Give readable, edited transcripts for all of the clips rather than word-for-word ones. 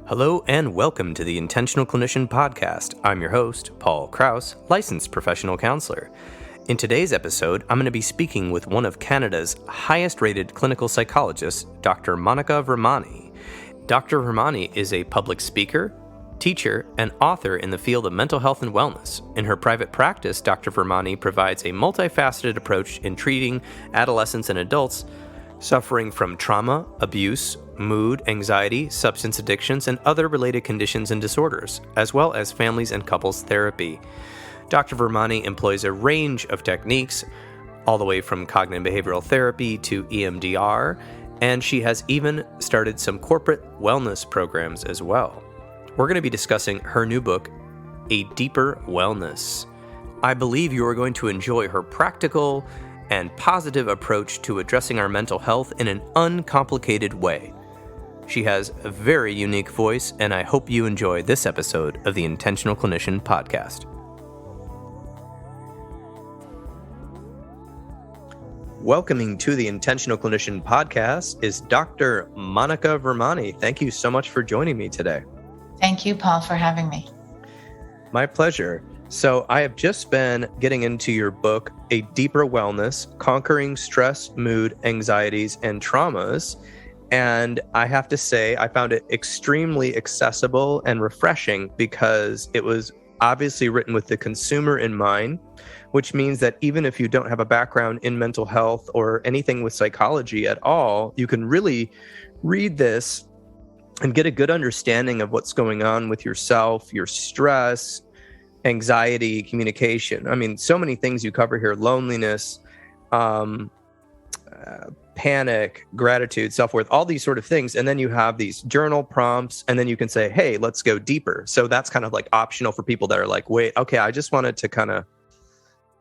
Hello and welcome to the Intentional Clinician podcast. I'm your host, Paul Krauss, licensed professional counselor. In today's episode, I'm going to be speaking with one of Canada's highest-rated clinical psychologists, Dr. Monica Vermani. Dr. Vermani is a public speaker, teacher, and author in the field of mental health and wellness. In her private practice, Dr. Vermani provides a multifaceted approach in treating adolescents and adults suffering from trauma, abuse, mood, anxiety, substance addictions, and other related conditions and disorders, as well as families and couples therapy. Dr. Vermani employs a range of techniques, all the way from cognitive behavioral therapy to EMDR, and she has even started some corporate wellness programs as well. We're going to be discussing her new book, A Deeper Wellness. I believe you are going to enjoy her practical and positive approach to addressing our mental health in an uncomplicated way. She has a very unique voice, and I hope you enjoy this episode of the Intentional Clinician podcast. Welcoming to the Intentional Clinician podcast is Dr. Monica Vermani. Thank you so much for joining me today. Thank you, Paul, for having me. My pleasure. So I have just been getting into your book, A Deeper Wellness, Conquering Stress, Mood, Anxieties, and Traumas. And I have to say, I found it extremely accessible and refreshing because it was obviously written with the consumer in mind, which means that even if you don't have a background in mental health or anything with psychology at all, you can really read this and get a good understanding of what's going on with yourself, your stress, anxiety, communication. I mean, so many things you cover here: loneliness, panic, gratitude, self-worth, all these sort of things. And then you have these journal prompts, and then you can say, hey, let's go deeper. So that's kind of like optional for people that are like, wait, okay, I just wanted to kind of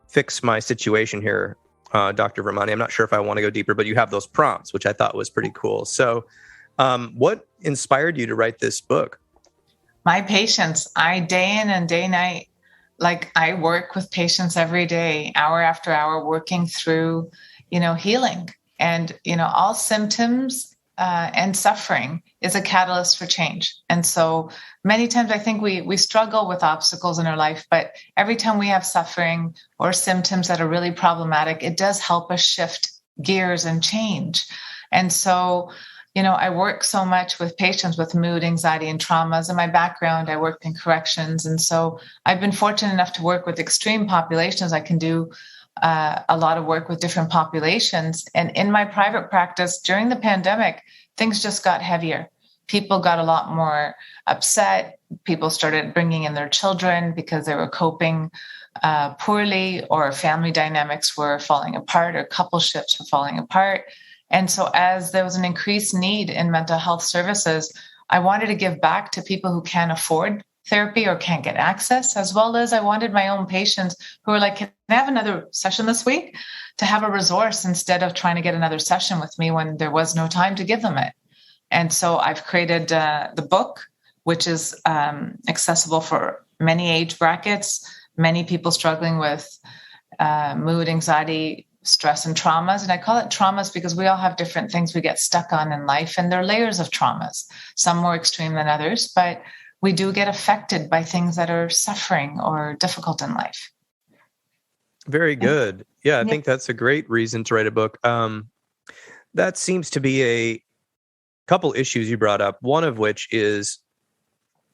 fix my situation here, Dr. Vermani. I'm not sure if I want to go deeper, but you have those prompts, which I thought was pretty cool. So what inspired you to write this book? My patients, I day in and day night, I work with patients every day, hour after hour, working through, healing. And, all symptoms and suffering is a catalyst for change. And so many times I think we struggle with obstacles in our life, but every time we have suffering or symptoms that are really problematic, it does help us shift gears and change. And so, I work so much with patients with mood, anxiety, and traumas. In my background, I worked in corrections. And so I've been fortunate enough to work with extreme populations. I can do a lot of work with different populations. And in my private practice during the pandemic, things just got heavier. People got a lot more upset. People started bringing in their children because they were coping poorly, or family dynamics were falling apart, or coupleships were falling apart. And so as there was an increased need in mental health services, I wanted to give back to people who can't afford therapy or can't get access, as well as I wanted my own patients who were like, can I have another session this week, to have a resource instead of trying to get another session with me when there was no time to give them it. And so I've created the book, which is accessible for many age brackets, many people struggling with mood, anxiety, stress, and traumas. And I call it traumas because we all have different things we get stuck on in life, and there are layers of traumas, some more extreme than others, but we do get affected by things that are suffering or difficult in life. Very good. Yeah, I think that's a great reason to write a book. That seems to be a couple issues you brought up, one of which is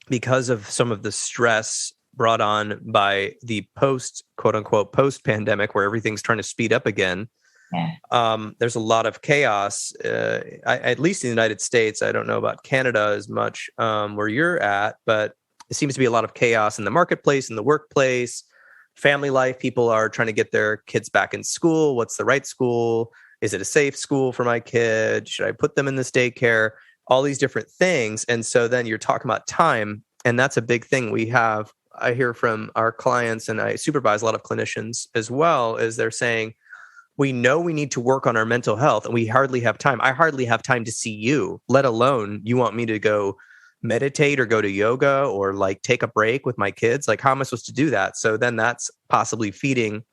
because of some of the stress brought on by the quote unquote post-pandemic, where everything's trying to speed up again. Yeah. There's a lot of chaos, at least in the United States. I don't know about Canada as much where you're at, but it seems to be a lot of chaos in the marketplace, in the workplace, family life. People are trying to get their kids back in school. What's the right school? Is it a safe school for my kid? Should I put them in this daycare? All these different things. And so then you're talking about time, and that's a big thing I hear from our clients, and I supervise a lot of clinicians as well, is they're saying, we know we need to work on our mental health and we hardly have time. I hardly have time to see you, let alone you want me to go meditate or go to yoga or take a break with my kids. How am I supposed to do that? So then that's possibly feeding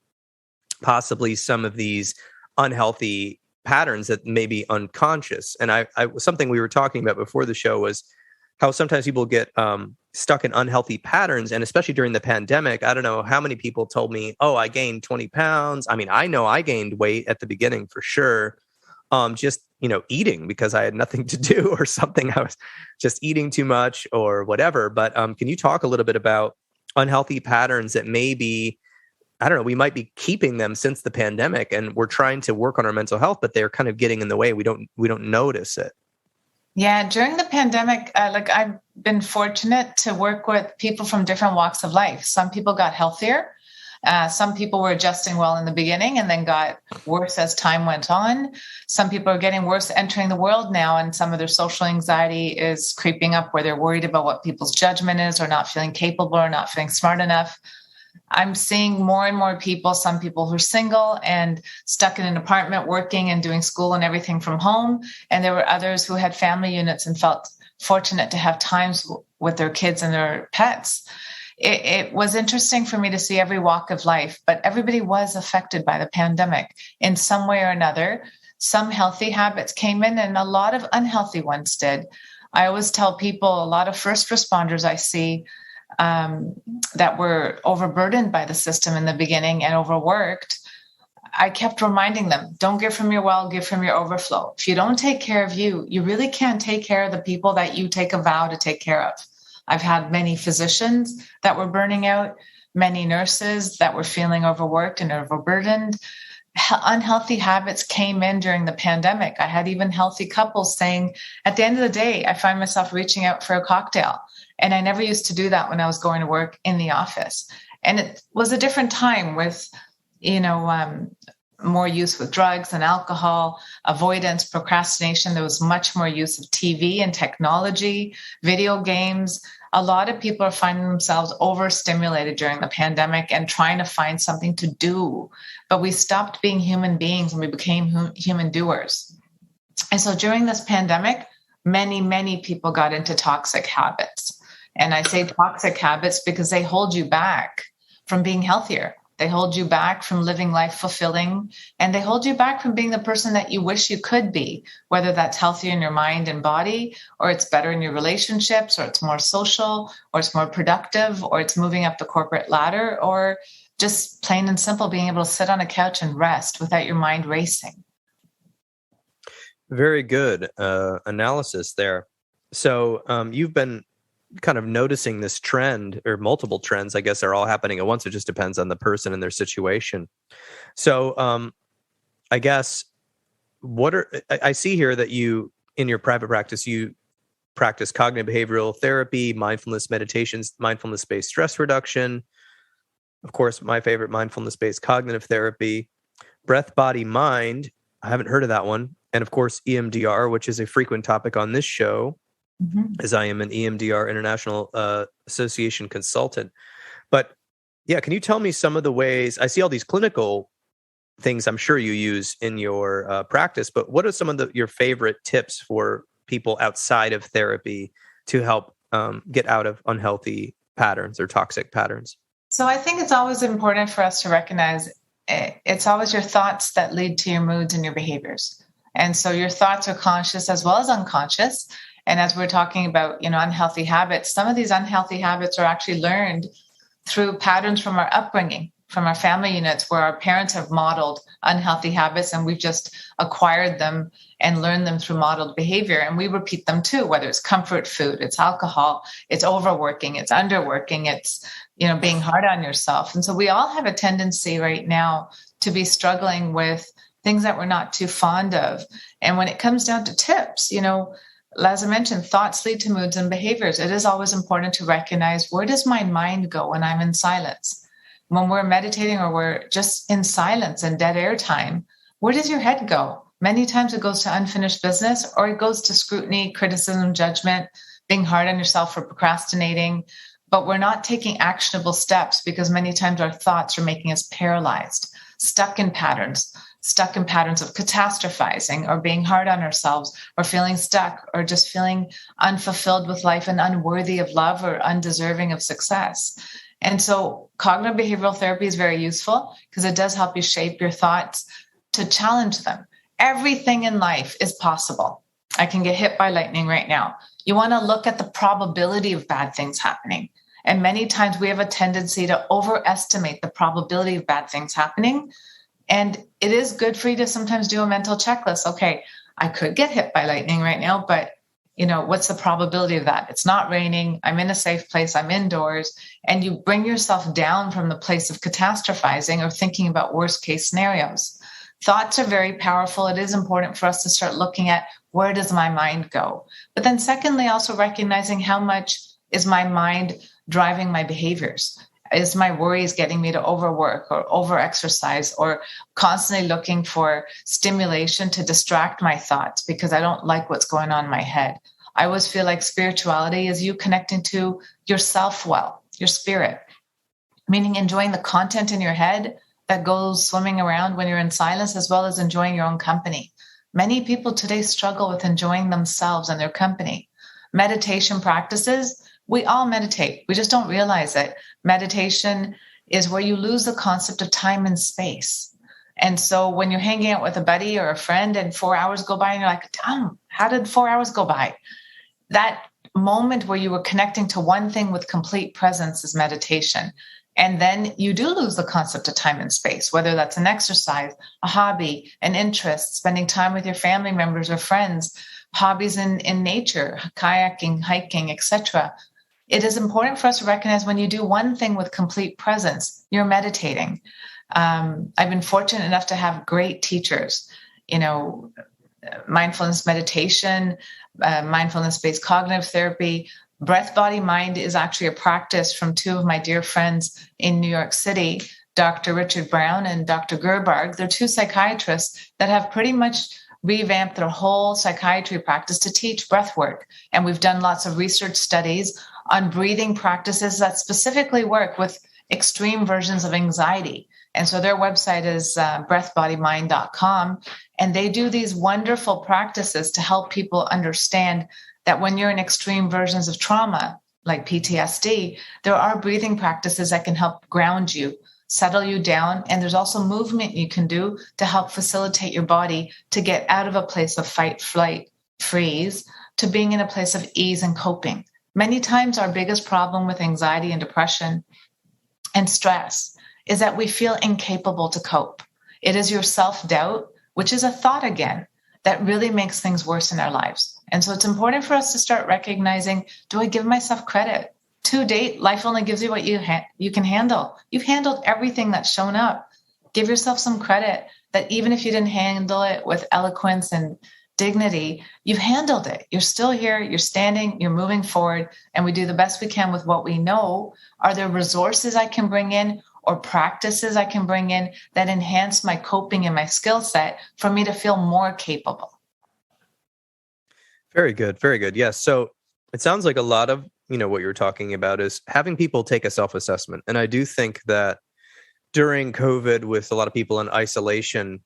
some of these unhealthy patterns that may be unconscious. And I something we were talking about before the show was how sometimes people get stuck in unhealthy patterns. And especially during the pandemic, I don't know how many people told me, oh, I gained 20 pounds. I mean, I know I gained weight at the beginning for sure. Just, eating because I had nothing to do or something. I was just eating too much or whatever. But can you talk a little bit about unhealthy patterns that maybe, I don't know, we might be keeping them since the pandemic and we're trying to work on our mental health, but they're kind of getting in the way. We don't notice it. Yeah, during the pandemic, I've been fortunate to work with people from different walks of life. Some people got healthier. Some people were adjusting well in the beginning and then got worse as time went on. Some people are getting worse entering the world now, and some of their social anxiety is creeping up where they're worried about what people's judgment is or not feeling capable or not feeling smart enough. I'm seeing more and more people, some people who are single and stuck in an apartment working and doing school and everything from home. And there were others who had family units and felt fortunate to have times with their kids and their pets. It was interesting for me to see every walk of life, but everybody was affected by the pandemic in some way or another. Some healthy habits came in and a lot of unhealthy ones did. I always tell people, a lot of first responders I see that were overburdened by the system in the beginning and overworked, I kept reminding them, don't give from your well, give from your overflow. If you don't take care of you, you really can't take care of the people that you take a vow to take care of. I've had many physicians that were burning out, many nurses that were feeling overworked and overburdened. Unhealthy habits came in during the pandemic. I had even healthy couples saying, at the end of the day, I find myself reaching out for a cocktail. And I never used to do that when I was going to work in the office. And it was a different time with, more use with drugs and alcohol, avoidance, procrastination. There was much more use of TV and technology, video games. A lot of people are finding themselves overstimulated during the pandemic and trying to find something to do. But we stopped being human beings and we became human doers. And so during this pandemic, many, many people got into toxic habits. And I say toxic habits because they hold you back from being healthier. They hold you back from living life fulfilling, and they hold you back from being the person that you wish you could be, whether that's healthier in your mind and body, or it's better in your relationships, or it's more social, or it's more productive, or it's moving up the corporate ladder, or just plain and simple being able to sit on a couch and rest without your mind racing. Very good analysis there. So you've been kind of noticing this trend, or multiple trends, I guess, are all happening at once. It just depends on the person and their situation. So I guess I see here that you, in your private practice, you practice cognitive behavioral therapy, mindfulness meditations, mindfulness-based stress reduction. Of course, my favorite, mindfulness-based cognitive therapy, breath, body, mind. I haven't heard of that one. And of course, EMDR, which is a frequent topic on this show, as I am an EMDR International Association consultant. But yeah, can you tell me some of the ways, I see all these clinical things I'm sure you use in your practice, but what are some of your favorite tips for people outside of therapy to help get out of unhealthy patterns or toxic patterns? So I think it's always important for us to recognize it's always your thoughts that lead to your moods and your behaviors. And so your thoughts are conscious as well as unconscious. And as we're talking about, unhealthy habits, some of these unhealthy habits are actually learned through patterns from our upbringing, from our family units, where our parents have modeled unhealthy habits and we've just acquired them and learned them through modeled behavior. And we repeat them too, whether it's comfort food, it's alcohol, it's overworking, it's underworking, it's, being hard on yourself. And so we all have a tendency right now to be struggling with things that we're not too fond of. And when it comes down to tips, as I mentioned, thoughts lead to moods and behaviors. It is always important to recognize, where does my mind go when I'm in silence? When we're meditating or we're just in silence and dead air time, where does your head go? Many times it goes to unfinished business, or it goes to scrutiny, criticism, judgment, being hard on yourself for procrastinating. But we're not taking actionable steps because many times our thoughts are making us paralyzed, stuck in patterns of catastrophizing or being hard on ourselves or feeling stuck or just feeling unfulfilled with life and unworthy of love or undeserving of success. And so cognitive behavioral therapy is very useful because it does help you shape your thoughts to challenge them. Everything in life is possible. I can get hit by lightning right now. You want to look at the probability of bad things happening. And many times we have a tendency to overestimate the probability of bad things happening. And it is good for you to sometimes do a mental checklist. Okay, I could get hit by lightning right now, but what's the probability of that? It's not raining. I'm in a safe place. I'm indoors. And you bring yourself down from the place of catastrophizing or thinking about worst case scenarios. Thoughts are very powerful. It is important for us to start looking at, where does my mind go? But then secondly, also recognizing how much is my mind driving my behaviors? Is my worries getting me to overwork or overexercise or constantly looking for stimulation to distract my thoughts because I don't like what's going on in my head? I always feel like spirituality is you connecting to yourself well, your spirit, meaning enjoying the content in your head that goes swimming around when you're in silence, as well as enjoying your own company. Many people today struggle with enjoying themselves and their company. Meditation practices, we all meditate. We just don't realize it. Meditation is where you lose the concept of time and space. And so when you're hanging out with a buddy or a friend and 4 hours go by and you're like, damn, how did 4 hours go by? That moment where you were connecting to one thing with complete presence is meditation. And then you do lose the concept of time and space, whether that's an exercise, a hobby, an interest, spending time with your family members or friends, hobbies in nature, kayaking, hiking, etc. It is important for us to recognize when you do one thing with complete presence, you're meditating. I've been fortunate enough to have great teachers, mindfulness meditation, mindfulness-based cognitive therapy. Breath, body, mind is actually a practice from two of my dear friends in New York City, Dr. Richard Brown and Dr. Gerbarg. They're two psychiatrists that have pretty much revamped their whole psychiatry practice to teach breath work. And we've done lots of research studies on breathing practices that specifically work with extreme versions of anxiety. And so their website is breathbodymind.com. And they do these wonderful practices to help people understand that when you're in extreme versions of trauma, like PTSD, there are breathing practices that can help ground you, settle you down. And there's also movement you can do to help facilitate your body to get out of a place of fight, flight, freeze, to being in a place of ease and coping. Many times our biggest problem with anxiety and depression and stress is that we feel incapable to cope. It is your self-doubt, which is a thought again, that really makes things worse in our lives. And so it's important for us to start recognizing, do I give myself credit? To date, life only gives you what you can handle. You've handled everything that's shown up. Give yourself some credit that even if you didn't handle it with eloquence and dignity, you've handled it. You're still here, you're standing, you're moving forward, and we do the best we can with what we know. Are there resources I can bring in or practices I can bring in that enhance my coping and my skill set for me to feel more capable? Very good. Very good. Yes. So it sounds like a lot of, what you're talking about is having people take a self-assessment. And I do think that during COVID, with a lot of people in isolation,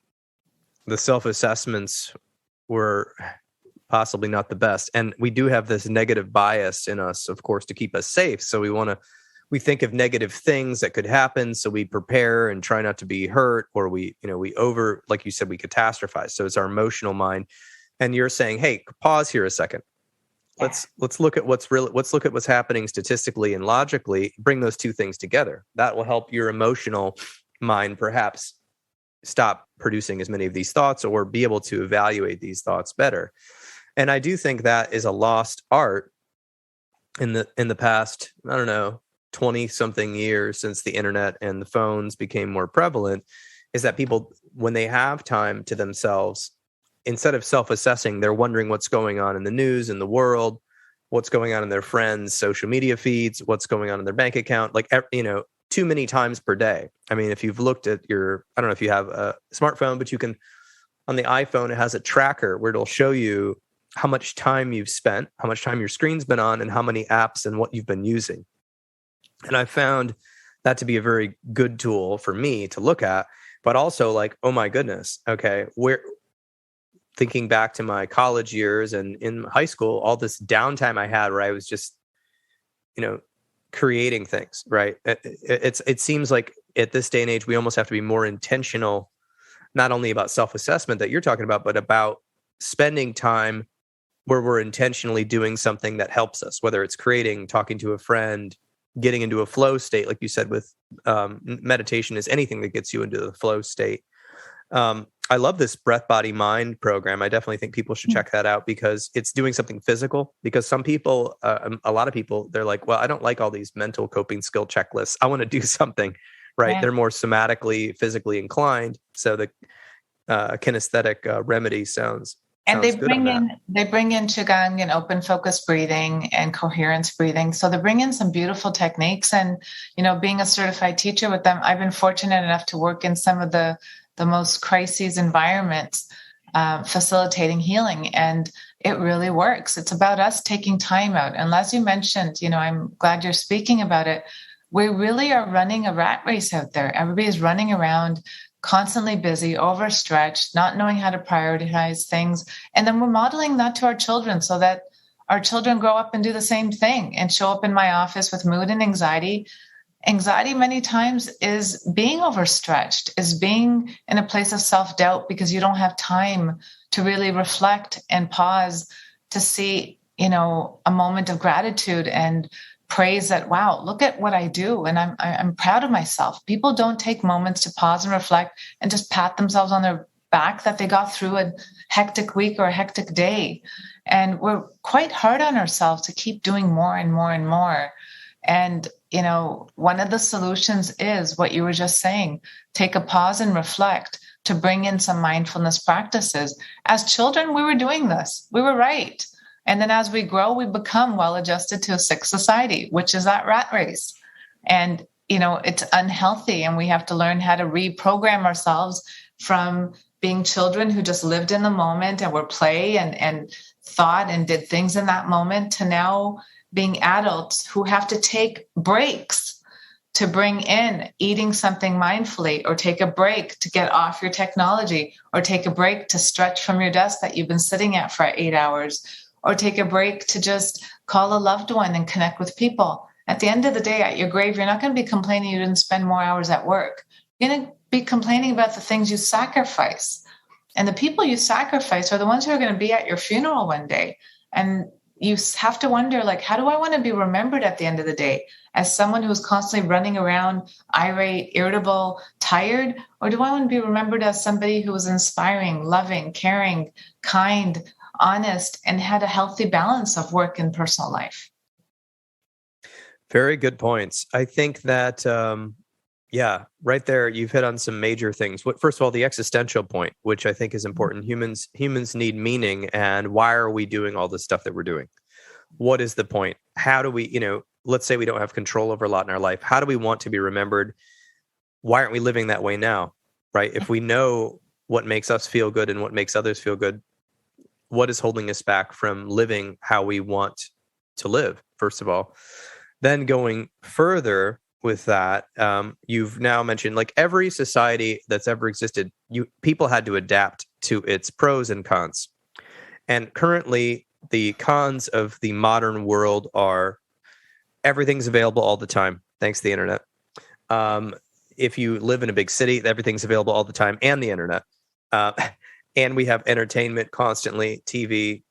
the self-assessments were possibly not the best. And we do have this negative bias in us, of course, to keep us safe. So we think of negative things that could happen. So we prepare and try not to be hurt, or we like you said, we catastrophize. So it's our emotional mind. And you're saying, hey, pause here a second. Let's look at what's happening statistically and logically, bring those two things together. That will help your emotional mind perhaps stop producing as many of these thoughts, or be able to evaluate these thoughts better. And I do think that is a lost art in the past, 20 something years since the internet and the phones became more prevalent, is that people, when they have time to themselves, instead of self-assessing, they're wondering what's going on in the news, in the world, what's going on in their friends' social media feeds, what's going on in their bank account, too many times per day. I mean, if you've looked at I don't know if you have a smartphone, but you can, on the iPhone, it has a tracker where it'll show you how much time you've spent, how much time your screen's been on, and how many apps and what you've been using. And I found that to be a very good tool for me to look at, but also like, oh my goodness, okay, thinking back to my college years and in high school, all this downtime I had where I was just, creating things, right? It seems like at this day and age, we almost have to be more intentional, not only about self-assessment that you're talking about, but about spending time where we're intentionally doing something that helps us, whether it's creating, talking to a friend, getting into a flow state, like you said, with meditation is anything that gets you into the flow state. I love this Breath, Body, Mind program. I definitely think people should check that out because it's doing something physical. Because some people, a lot of people, they're like, well, I don't like all these mental coping skill checklists. I want to do something, right? Yeah. They're more somatically, physically inclined. So the kinesthetic remedy sounds And good on that. they bring in qigong and open focus breathing and coherence breathing. So they bring in some beautiful techniques. And, being a certified teacher with them, I've been fortunate enough to work in some of the most crises environments, facilitating healing. And it really works. It's about us taking time out. And as you mentioned, I'm glad you're speaking about it. We really are running a rat race out there. Everybody's running around, constantly busy, overstretched, not knowing how to prioritize things. And then we're modeling that to our children so that our children grow up and do the same thing and show up in my office with mood and anxiety. Anxiety many times is being overstretched, is being in a place of self-doubt because you don't have time to really reflect and pause to see, a moment of gratitude and praise that, wow, look at what I do. And I'm proud of myself. People don't take moments to pause and reflect and just pat themselves on their back that they got through a hectic week or a hectic day. And we're quite hard on ourselves to keep doing more and more and more. And, one of the solutions is what you were just saying, take a pause and reflect to bring in some mindfulness practices. As children, we were doing this. We were right. And then as we grow, we become well-adjusted to a sick society, which is that rat race. And, it's unhealthy. And we have to learn how to reprogram ourselves from being children who just lived in the moment and were play and thought and did things in that moment to now being adults who have to take breaks to bring in eating something mindfully, or take a break to get off your technology, or take a break to stretch from your desk that you've been sitting at for 8 hours, or take a break to just call a loved one and connect with people. At the end of the day, at your grave, you're not going to be complaining you didn't spend more hours at work. You're going to be complaining about the things you sacrifice. And the people you sacrifice are the ones who are going to be at your funeral one day. And you have to wonder, how do I want to be remembered at the end of the day? As someone who's constantly running around, irate, irritable, tired? Or do I want to be remembered as somebody who was inspiring, loving, caring, kind, honest, and had a healthy balance of work and personal life? Very good points. I think that, right there, you've hit on some major things. First of all, the existential point, which I think is important. Humans need meaning. And why are we doing all the stuff that we're doing? What is the point? How do we, let's say we don't have control over a lot in our life. How do we want to be remembered? Why aren't we living that way now? Right? If we know what makes us feel good and what makes others feel good, what is holding us back from living how we want to live, first of all? Then going further with that, you've now mentioned every society that's ever existed, people had to adapt to its pros and cons. And currently, the cons of the modern world are everything's available all the time, thanks to the internet. If you live in a big city, everything's available all the time and the internet. And we have entertainment constantly, TV,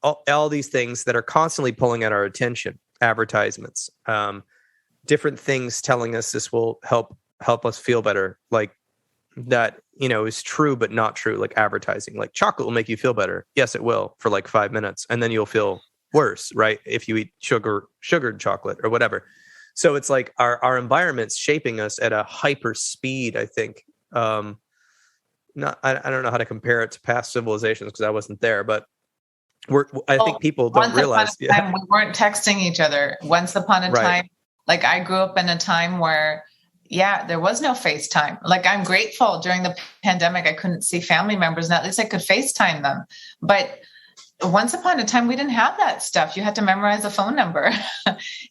all these things that are constantly pulling at our attention, advertisements, different things telling us this will help us feel better. That, is true, but not true. Like advertising, chocolate will make you feel better. Yes, it will for 5 minutes. And then you'll feel worse, right? If you eat sugared chocolate or whatever. So it's our environment's shaping us at a hyper speed, I think. I don't know how to compare it to past civilizations because I wasn't there, but I think people don't realize. Once upon a time, we weren't texting each other. Once upon a time, I grew up in a time where, there was no FaceTime. I'm grateful during the pandemic, I couldn't see family members, and at least I could FaceTime them. But once upon a time, we didn't have that stuff. You had to memorize a phone number.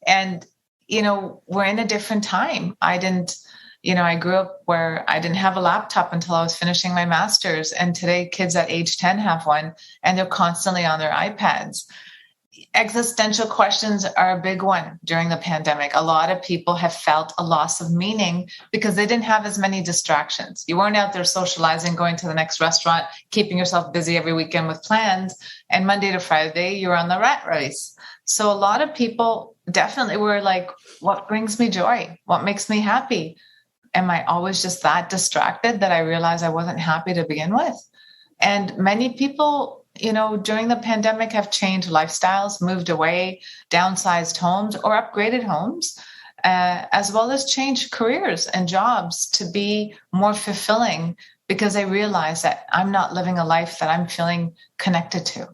And, we're in a different time. I grew up where I didn't have a laptop until I was finishing my master's. And today kids at age 10 have one, and they're constantly on their iPads. Existential questions are a big one during the pandemic. A lot of people have felt a loss of meaning because they didn't have as many distractions. You weren't out there socializing, going to the next restaurant, keeping yourself busy every weekend with plans. And Monday to Friday, you're on the rat race. So a lot of people definitely were like, what brings me joy? What makes me happy? Am I always just that distracted that I realized I wasn't happy to begin with? And many people, during the pandemic have changed lifestyles, moved away, downsized homes or upgraded homes, as well as changed careers and jobs to be more fulfilling because they realize that I'm not living a life that I'm feeling connected to.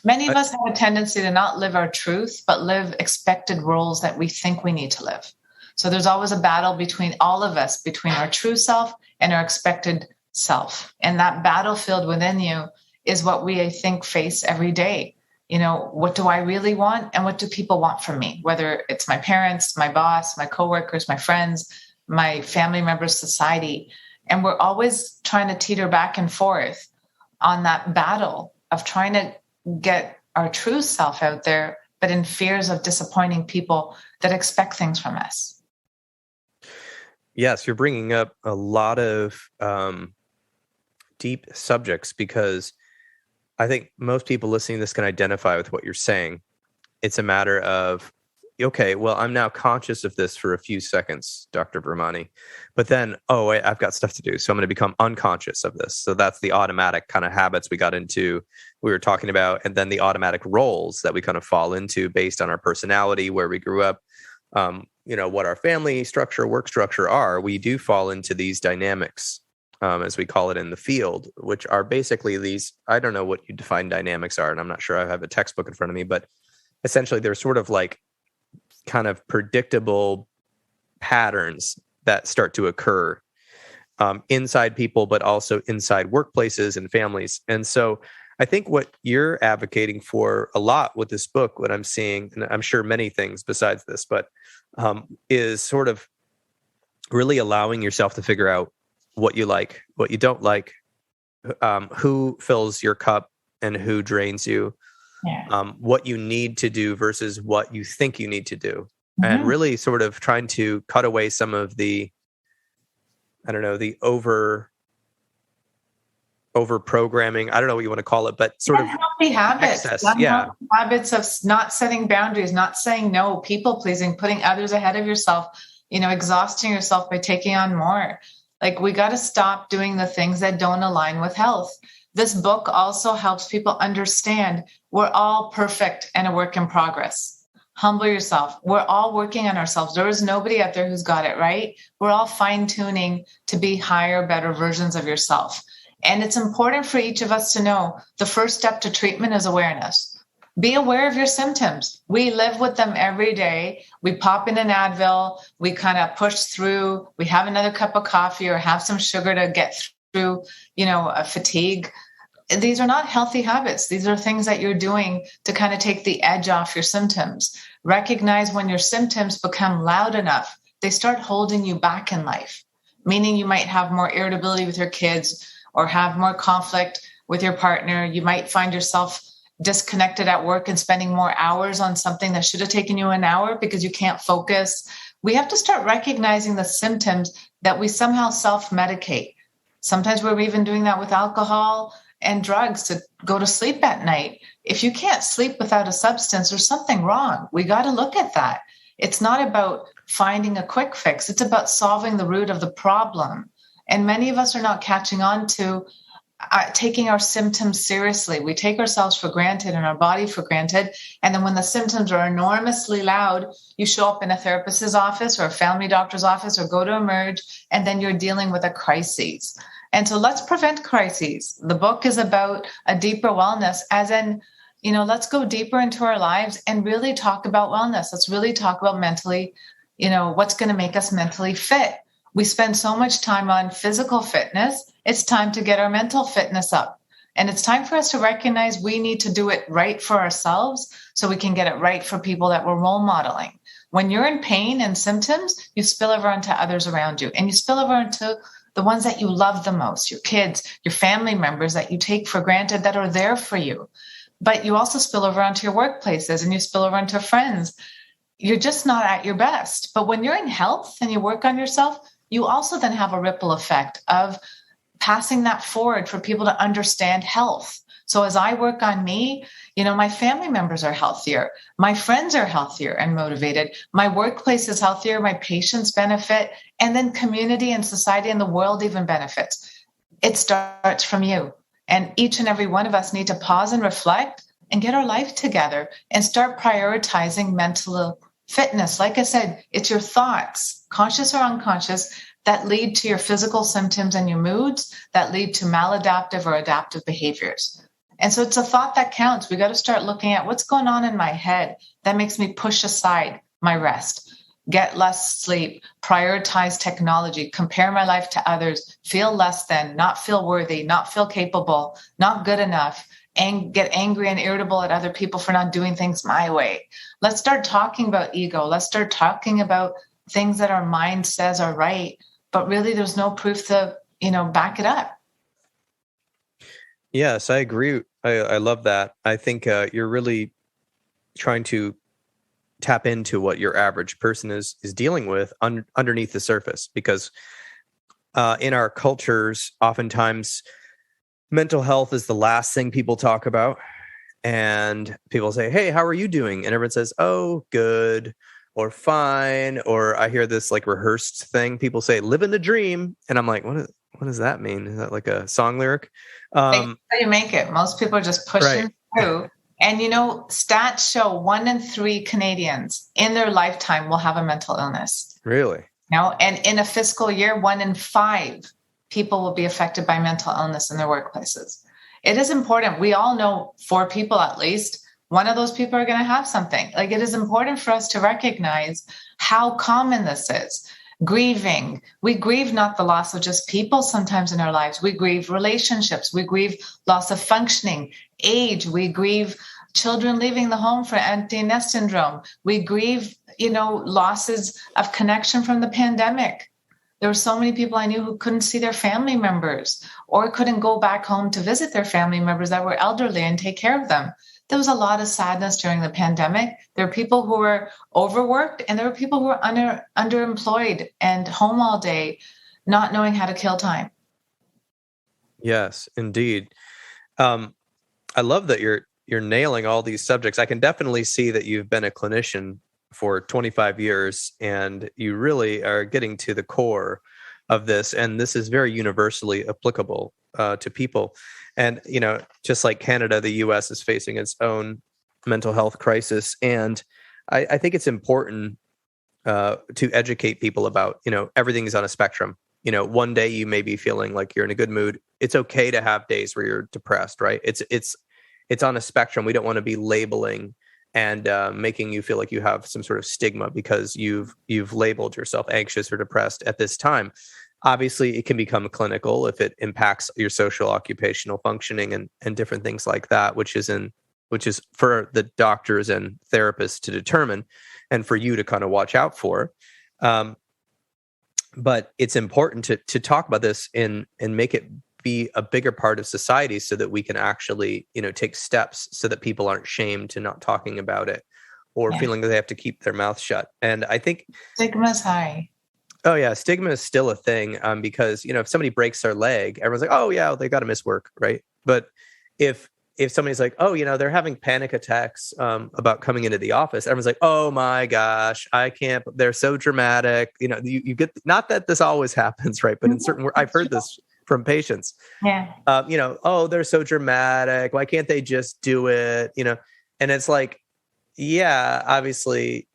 Many of us have a tendency to not live our truth, but live expected roles that we think we need to live. So there's always a battle between all of us, between our true self and our expected self. And that battlefield within you is what we, I think, face every day. What do I really want? And what do people want from me? Whether it's my parents, my boss, my coworkers, my friends, my family members, society. And we're always trying to teeter back and forth on that battle of trying to get our true self out there, but in fears of disappointing people that expect things from us. Yes, you're bringing up a lot of deep subjects because I think most people listening to this can identify with what you're saying. It's a matter of, okay, well, I'm now conscious of this for a few seconds, Dr. Vermani, but then, wait, I've got stuff to do. So I'm going to become unconscious of this. So that's the automatic kind of habits we were talking about. And then the automatic roles that we kind of fall into based on our personality, where we grew up, what our family structure, work structure are. We do fall into these dynamics, as we call it in the field, which are basically these, I don't know what you define dynamics are, and I'm not sure I have a textbook in front of me, but essentially they're sort of like kind of predictable patterns that start to occur inside people, but also inside workplaces and families. And so I think what you're advocating for a lot with this book, what I'm seeing, and I'm sure many things besides this, but is sort of really allowing yourself to figure out what you like, what you don't like, who fills your cup and who drains you, what you need to do versus what you think you need to do. Mm-hmm. And really sort of trying to cut away some of the, the over programming. I don't know what you want to call it, but sort of healthy habits. Habits of not setting boundaries, not saying no, people pleasing, putting others ahead of yourself, exhausting yourself by taking on more. Like, we got to stop doing the things that don't align with health. This book also helps people understand we're all perfect and a work in progress. Humble yourself. We're all working on ourselves. There is nobody out there who's got it right. We're all fine-tuning to be higher, better versions of yourself. And it's important for each of us to know the first step to treatment is awareness. Be aware of your symptoms. We live with them every day. We pop in an Advil. We kind of push through. We have another cup of coffee or have some sugar to get through, a fatigue. These are not healthy habits. These are things that you're doing to kind of take the edge off your symptoms. Recognize when your symptoms become loud enough, they start holding you back in life, meaning you might have more irritability with your kids or have more conflict with your partner. You might find yourself disconnected at work and spending more hours on something that should have taken you an hour because you can't focus. We have to start recognizing the symptoms that we somehow self-medicate. Sometimes we're even doing that with alcohol and drugs to go to sleep at night. If you can't sleep without a substance, there's something wrong. We got to look at that. It's not about finding a quick fix. It's about solving the root of the problem. And many of us are not catching on to taking our symptoms seriously. We take ourselves for granted and our body for granted. And then when the symptoms are enormously loud, you show up in a therapist's office or a family doctor's office or go to Emerge, and then you're dealing with a crisis. And so let's prevent crises. The book is about a deeper wellness, as in, let's go deeper into our lives and really talk about wellness. Let's really talk about mentally, what's going to make us mentally fit. We spend so much time on physical fitness. It's time to get our mental fitness up. And it's time for us to recognize we need to do it right for ourselves so we can get it right for people that we're role modeling. When you're in pain and symptoms, you spill over onto others around you, and you spill over into the ones that you love the most, your kids, your family members that you take for granted that are there for you. but you also spill over onto your workplaces and you spill over onto friends. You're just not at your best. But when you're in health and you work on yourself, you also then have a ripple effect of passing that forward for people to understand health. So as I work on me, my family members are healthier. My friends are healthier and motivated. My workplace is healthier. My patients benefit. And then community and society and the world even benefits. It starts from you. And each and every one of us need to pause and reflect and get our life together and start prioritizing mental fitness. Like I said, it's your thoughts, conscious or unconscious, that lead to your physical symptoms and your moods that lead to maladaptive or adaptive behaviors. And so it's a thought that counts. We got to start looking at what's going on in my head that makes me push aside my rest, get less sleep, prioritize technology, compare my life to others, feel less than, not feel worthy, not feel capable, not good enough, and get angry and irritable at other people for not doing things my way. Let's start talking about ego. Let's start talking about things that our mind says are right, but really there's no proof to, back it up. Yes, I agree. I love that. I think you're really trying to tap into what your average person is dealing with underneath the surface, because in our cultures, oftentimes mental health is the last thing people talk about. And people say, "Hey, how are you doing?" And everyone says, "Oh, good," or "fine." Or I hear this like rehearsed thing. People say, "Living the dream." And I'm like, what does that mean? Is that like a song lyric? How you make it. Most people are just pushing through. And, stats show 1 in 3 Canadians in their lifetime will have a mental illness. Really? And in a fiscal year, 1 in 5 people will be affected by mental illness in their workplaces. It is important. We all know 4 people at least, one of those people are going to have something. Like, it is important for us to recognize how common this is. Grieving. We grieve not the loss of just people sometimes in our lives. We grieve relationships. We grieve loss of functioning, age. We grieve children leaving the home for empty nest syndrome. We grieve, losses of connection from the pandemic. There were so many people I knew who couldn't see their family members or couldn't go back home to visit their family members that were elderly and take care of them. There was a lot of sadness during the pandemic. There were people who were overworked and there were people who were underemployed and home all day, not knowing how to kill time. Yes, indeed. I love that you're nailing all these subjects. I can definitely see that you've been a clinician for 25 years and you really are getting to the core of this. And this is very universally applicable to people. And, just like Canada, the US is facing its own mental health crisis. And I think it's important to educate people about, everything is on a spectrum. One day you may be feeling like you're in a good mood. It's okay to have days where you're depressed, right? It's on a spectrum. We don't want to be labeling and making you feel like you have some sort of stigma because you've labeled yourself anxious or depressed at this time. Obviously, it can become clinical if it impacts your social occupational functioning and different things like that, which is for the doctors and therapists to determine and for you to kind of watch out for. But it's important to talk about this and make it be a bigger part of society so that we can actually, take steps so that people aren't shamed to not talking about it or feeling that they have to keep their mouth shut. And I think stigma's high. Oh yeah, stigma is still a thing because if somebody breaks their leg, everyone's like, "Oh yeah, they got to miss work," right? But if somebody's like, "Oh, they're having panic attacks about coming into the office," everyone's like, "Oh my gosh, I can't." They're so dramatic. You get, not that this always happens, right? But in certain, I've heard this from patients. Yeah. "Oh, they're so dramatic. Why can't they just do it?" And it's like, yeah, obviously.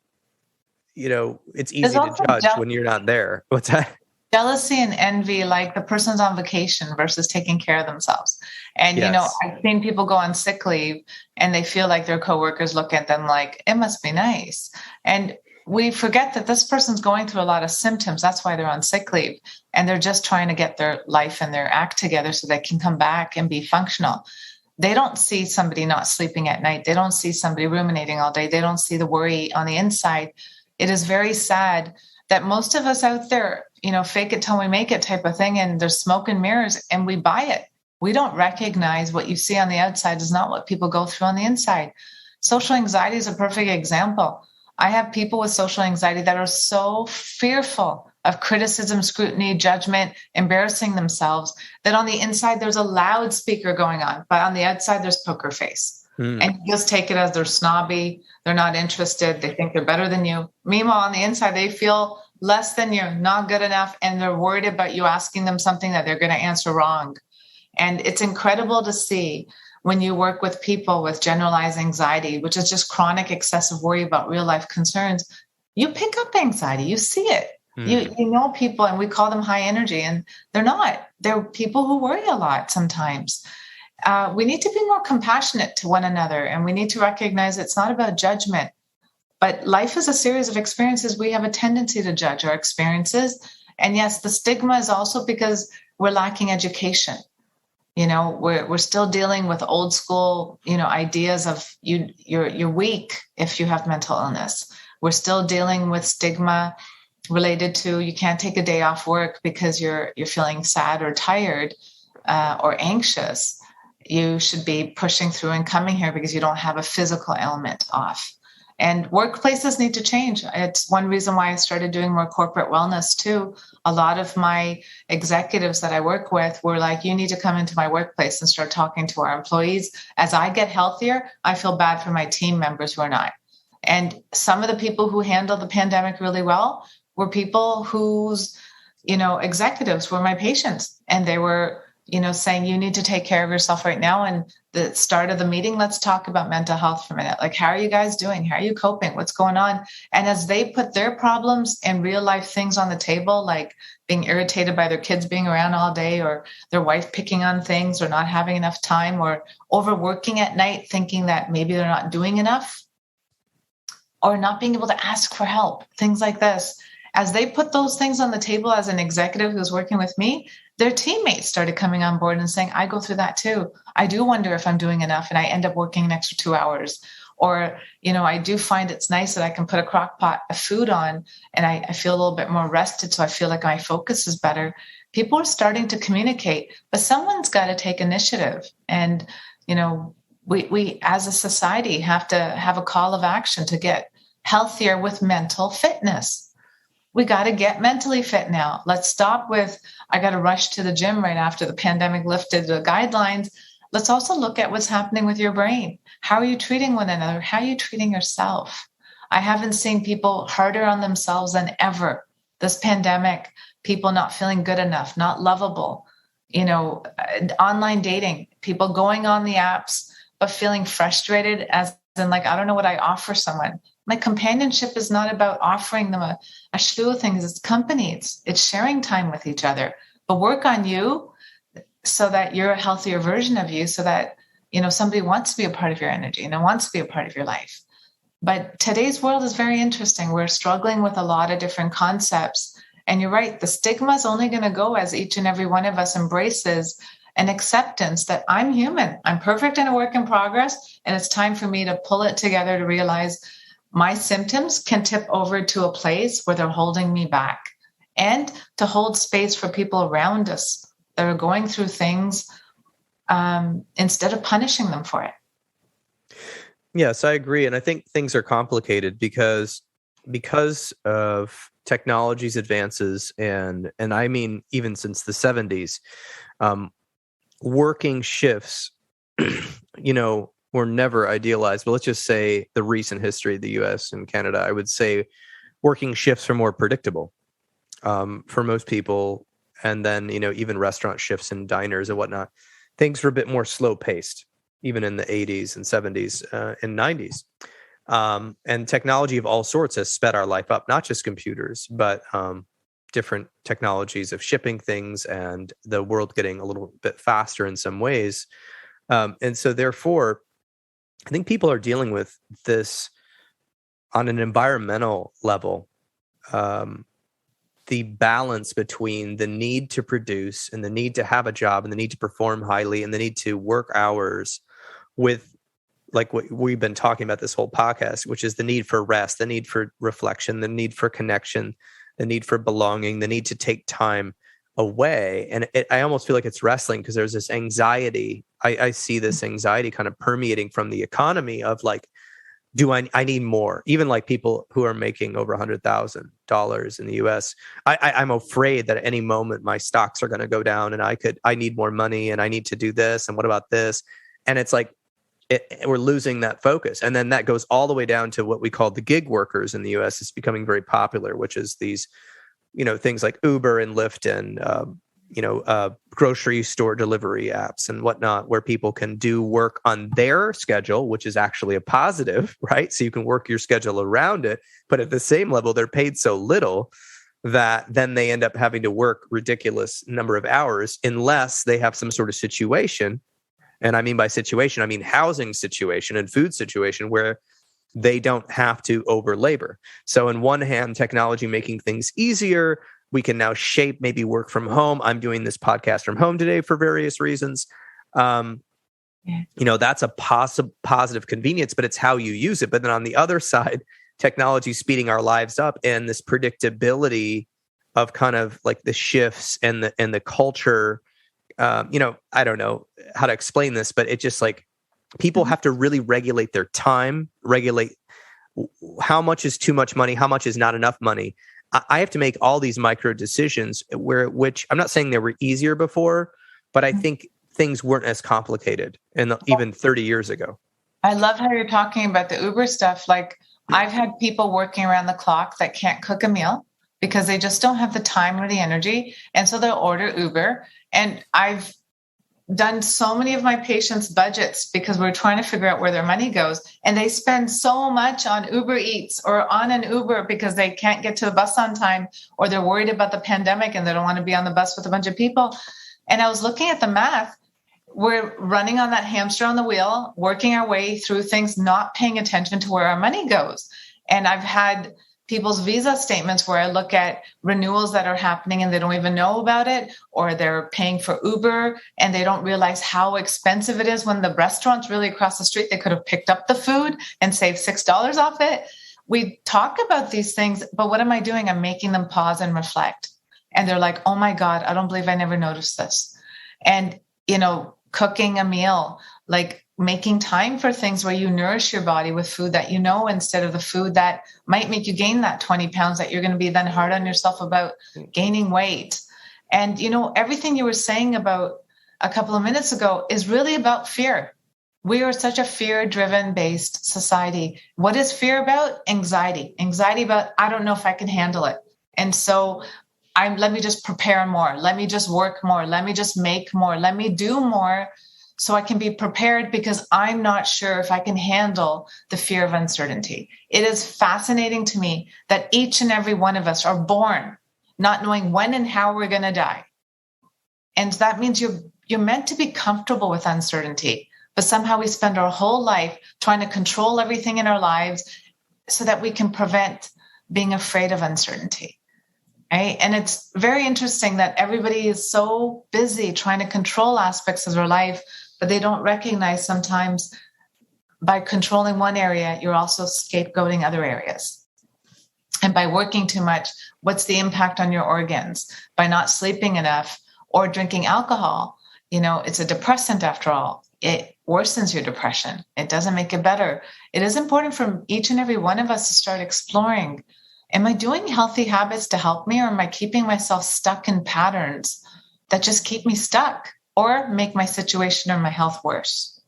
It's easy to judge when you're not there. What's that? Jealousy and envy, like the person's on vacation versus taking care of themselves. And, Yes. I've seen people go on sick leave and they feel like their coworkers look at them like, it must be nice. And we forget that this person's going through a lot of symptoms. That's why they're on sick leave. And they're just trying to get their life and their act together so they can come back and be functional. They don't see somebody not sleeping at night. They don't see somebody ruminating all day. They don't see the worry on the inside. It is very sad that most of us out there, fake it till we make it type of thing. And there's smoke and mirrors and we buy it. We don't recognize what you see on the outside is not what people go through on the inside. Social anxiety is a perfect example. I have people with social anxiety that are so fearful of criticism, scrutiny, judgment, embarrassing themselves, that on the inside there's a loudspeaker going on, but on the outside there's poker face. And you just take it as they're snobby, they're not interested, they think they're better than you. Meanwhile, on the inside, they feel less than you, not good enough, and they're worried about you asking them something that they're going to answer wrong. And it's incredible to see when you work with people with generalized anxiety, which is just chronic excessive worry about real life concerns, you pick up anxiety, you see it. You know people, and we call them high energy, and they're not. They're people who worry a lot sometimes. We need to be more compassionate to one another, and we need to recognize it's not about judgment, but life is a series of experiences. We have a tendency to judge our experiences. And yes, the stigma is also because we're lacking education. We're still dealing with old school, ideas of you're weak if you have mental illness. We're still dealing with stigma related to you can't take a day off work because you're feeling sad or tired or anxious. You should be pushing through and coming here because you don't have a physical ailment off. And workplaces need to change. It's one reason why I started doing more corporate wellness too. A lot of my executives that I work with were like, you need to come into my workplace and start talking to our employees. As I get healthier, I feel bad for my team members who are not. And some of the people who handled the pandemic really well were people whose, executives were my patients. And they were, saying you need to take care of yourself right now. And the start of the meeting, let's talk about mental health for a minute. Like, how are you guys doing? How are you coping? What's going on? And as they put their problems and real life things on the table, like being irritated by their kids being around all day, or their wife picking on things, or not having enough time, or overworking at night, thinking that maybe they're not doing enough, or not being able to ask for help, things like this. As they put those things on the table as an executive who's working with me, their teammates started coming on board and saying, I go through that too. I do wonder if I'm doing enough, and I end up working an extra 2 hours. Or, I do find it's nice that I can put a crock pot of food on and I feel a little bit more rested. So I feel like my focus is better. People are starting to communicate, but someone's got to take initiative. And, we as a society have to have a call of action to get healthier with mental fitness. We got to get mentally fit now. Let's stop with, I got to rush to the gym right after the pandemic lifted the guidelines. Let's also look at what's happening with your brain. How are you treating one another? How are you treating yourself? I haven't seen people harder on themselves than ever. This pandemic, people not feeling good enough, not lovable, online dating, people going on the apps, but feeling frustrated as in like, I don't know what I offer someone. My companionship is not about offering them a slew of things. It's company. It's sharing time with each other. But work on you so that you're a healthier version of you, so that, somebody wants to be a part of your energy and wants to be a part of your life. But today's world is very interesting. We're struggling with a lot of different concepts. And you're right, the stigma is only going to go as each and every one of us embraces an acceptance that I'm human. I'm perfect and a work in progress. And it's time for me to pull it together to realize my symptoms can tip over to a place where they're holding me back, and to hold space for people around us that are going through things instead of punishing them for it. Yes, I agree. And I think things are complicated because of technology's advances, and I mean, even since the 70s, working shifts, were never idealized, but let's just say the recent history of the US and Canada, I would say working shifts are more predictable for most people. And then, even restaurant shifts and diners and whatnot, things were a bit more slow paced, even in the 80s and 70s and 90s. And technology of all sorts has sped our life up, not just computers, but different technologies of shipping things, and the world getting a little bit faster in some ways. And so therefore, I think people are dealing with this on an environmental level, the balance between the need to produce and the need to have a job and the need to perform highly and the need to work hours with, like what we've been talking about this whole podcast, which is the need for rest, the need for reflection, the need for connection, the need for belonging, the need to take time away. And I almost feel like it's wrestling because there's this anxiety. I see this anxiety kind of permeating from the economy of like, I need more? Even like people who are making over $100,000 in the US, I'm afraid that at any moment my stocks are going to go down and I need more money and I need to do this. And what about this? And it's like, we're losing that focus. And then that goes all the way down to what we call the gig workers in the US. It's becoming very popular, which is these, things like Uber and Lyft and, grocery store delivery apps and whatnot, where people can do work on their schedule, which is actually a positive, right? So you can work your schedule around it. But at the same level, they're paid so little that then they end up having to work ridiculous number of hours unless they have some sort of situation. And I mean by situation, I mean housing situation and food situation where they don't have to over labor. So in one hand, technology making things easier. We can now shape maybe work from home. I'm doing this podcast from home today for various reasons. That's a positive convenience, but it's how you use it. But then on the other side, technology is speeding our lives up, and this predictability of kind of like the shifts and the culture. I don't know how to explain this, but it's just like people have to really regulate their time, regulate how much is too much money, how much is not enough money. I have to make all these micro decisions which I'm not saying they were easier before, but I think things weren't as complicated even 30 years ago. I love how you're talking about the Uber stuff. Like I've had people working around the clock that can't cook a meal because they just don't have the time or the energy. And so they'll order Uber. And I've done so many of my patients' budgets because we're trying to figure out where their money goes. And they spend so much on Uber Eats or on an Uber because they can't get to the bus on time, or they're worried about the pandemic and they don't want to be on the bus with a bunch of people. And I was looking at the math. We're running on that hamster on the wheel, working our way through things, not paying attention to where our money goes. And I've had people's visa statements where I look at renewals that are happening and they don't even know about it, or they're paying for Uber and they don't realize how expensive it is when the restaurant's really across the street. They could have picked up the food and saved $6 off it. We talk about these things, but what am I doing? I'm making them pause and reflect. And they're like, oh my God, I don't believe I never noticed this. And, cooking a meal, like making time for things where you nourish your body with food that instead of the food that might make you gain that 20 pounds that you're going to be then hard on yourself about gaining weight. And, everything you were saying about a couple of minutes ago is really about fear. We are such a fear-driven based society. What is fear about? Anxiety about, I don't know if I can handle it. And so let me just prepare more. Let me just work more. Let me just make more. Let me do more so I can be prepared because I'm not sure if I can handle the fear of uncertainty. It is fascinating to me that each and every one of us are born not knowing when and how we're going to die. And that means you're meant to be comfortable with uncertainty, but somehow we spend our whole life trying to control everything in our lives so that we can prevent being afraid of uncertainty. Right? And it's very interesting that everybody is so busy trying to control aspects of their life, but they don't recognize sometimes by controlling one area, you're also scapegoating other areas. And by working too much, what's the impact on your organs? By not sleeping enough or drinking alcohol, it's a depressant after all. It worsens your depression. It doesn't make it better. It is important for each and every one of us to start exploring, am I doing healthy habits to help me, or am I keeping myself stuck in patterns that just keep me stuck or make my situation or my health worse?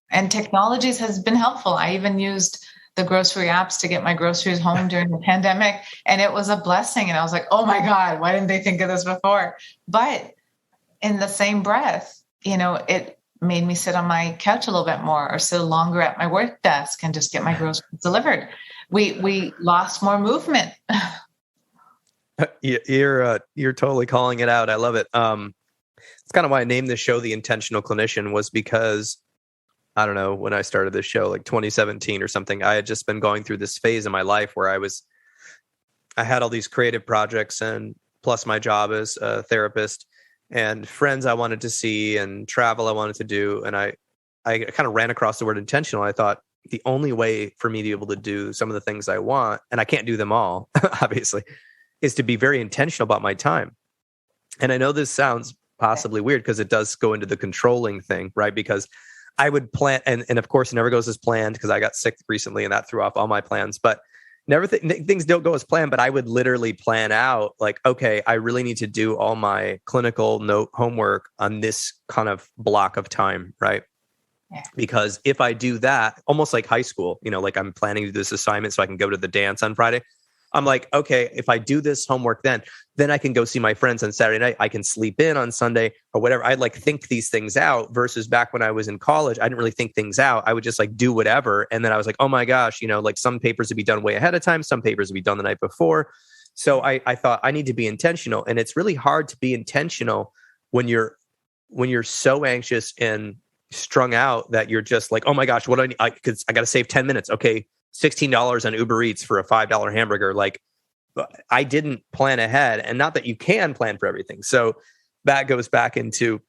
And technologies has been helpful. I even used the grocery apps to get my groceries home during the pandemic, and it was a blessing. And I was like, oh my God, why didn't they think of this before? But in the same breath, it made me sit on my couch a little bit more or sit longer at my work desk and just get my groceries delivered. We lost more movement. You're totally calling it out. I love it. It's kind of why I named this show The Intentional Clinician, was because I don't know, when I started this show, like 2017 or something, I had just been going through this phase in my life where I had all these creative projects and plus my job as a therapist and friends I wanted to see and travel I wanted to do. And I kind of ran across the word intentional. I thought, the only way for me to be able to do some of the things I want, and I can't do them all, obviously, is to be very intentional about my time. And I know this sounds possibly weird because it does go into the controlling thing, right? Because I would plan, and of course it never goes as planned because I got sick recently and that threw off all my plans, but never things don't go as planned. But I would literally plan out like, okay, I really need to do all my clinical note homework on this kind of block of time, right? Yeah. Because if I do that, almost like high school, like I'm planning to do this assignment so I can go to the dance on Friday. I'm like, okay, if I do this homework, then I can go see my friends on Saturday night. I can sleep in on Sunday or whatever. I'd like think these things out versus back when I was in college, I didn't really think things out. I would just like do whatever. And then I was like, oh my gosh, like some papers would be done way ahead of time. Some papers would be done the night before. So I thought I need to be intentional. And it's really hard to be intentional when you're so anxious and strung out that you're just like, oh my gosh, what do I need? I got to save 10 minutes. Okay. $16 on Uber Eats for a $5 hamburger. Like I didn't plan ahead, and not that you can plan for everything. So that goes back into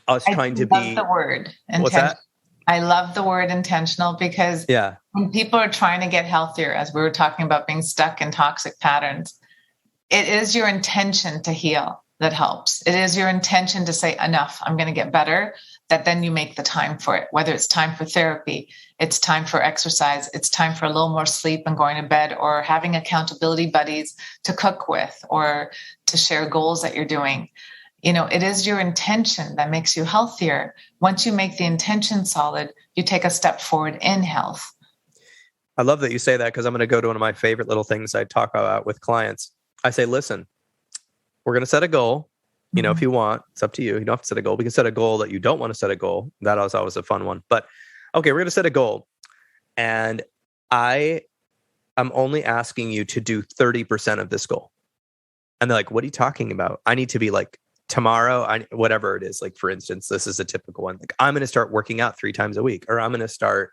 us trying to be the word intentional. What's that? I love the word intentional because when people are trying to get healthier, as we were talking about being stuck in toxic patterns, it is your intention to heal that helps. It is your intention to say, enough, I'm going to get better, that then you make the time for it, whether it's time for therapy, it's time for exercise, it's time for a little more sleep and going to bed, or having accountability buddies to cook with or to share goals that you're doing. It is your intention that makes you healthier. Once you make the intention solid, you take a step forward in health. I love that you say that because I'm going to go to one of my favorite little things I talk about with clients. I say, listen, we're going to set a goal. If you want, it's up to you. You don't have to set a goal. We can set a goal that you don't want to set a goal. That was always a fun one. But okay, we're going to set a goal. And I'm only asking you to do 30% of this goal. And they're like, what are you talking about? I need to be like tomorrow, whatever it is. Like, for instance, this is a typical one. Like, I'm going to start working out 3 times a week, or I'm going to start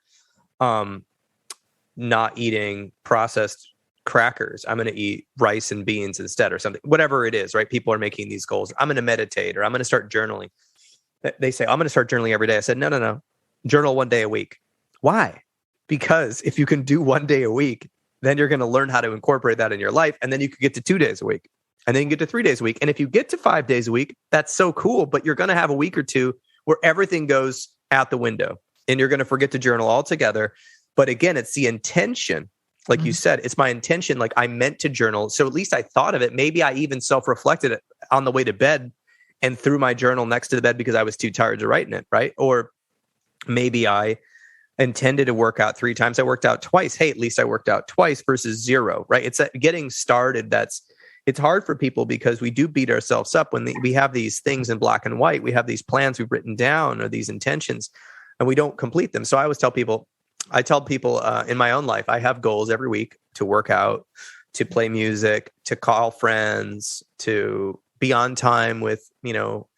not eating processed crackers. I'm going to eat rice and beans instead or something, whatever it is, right? People are making these goals. I'm going to meditate, or I'm going to start journaling. They say, I'm going to start journaling every day. I said, no. Journal 1 day a week. Why? Because if you can do 1 day a week, then you're going to learn how to incorporate that in your life. And then you could get to 2 days a week, and then you get to 3 days a week. And if you get to 5 days a week, that's so cool, but you're going to have a week or two where everything goes out the window and you're going to forget to journal altogether. But again, it's the intention. Like you said, it's my intention. Like I meant to journal. So at least I thought of it. Maybe I even self-reflected it on the way to bed and threw my journal next to the bed because I was too tired to write in it. Right. Or maybe I intended to work out 3 times. I worked out twice. Hey, at least I worked out twice versus 0. Right. It's that getting started. It's hard for people because we do beat ourselves up when we have these things in black and white. We have these plans we've written down or these intentions and we don't complete them. So I always tell people in my own life, I have goals every week to work out, to play music, to call friends, to be on time with,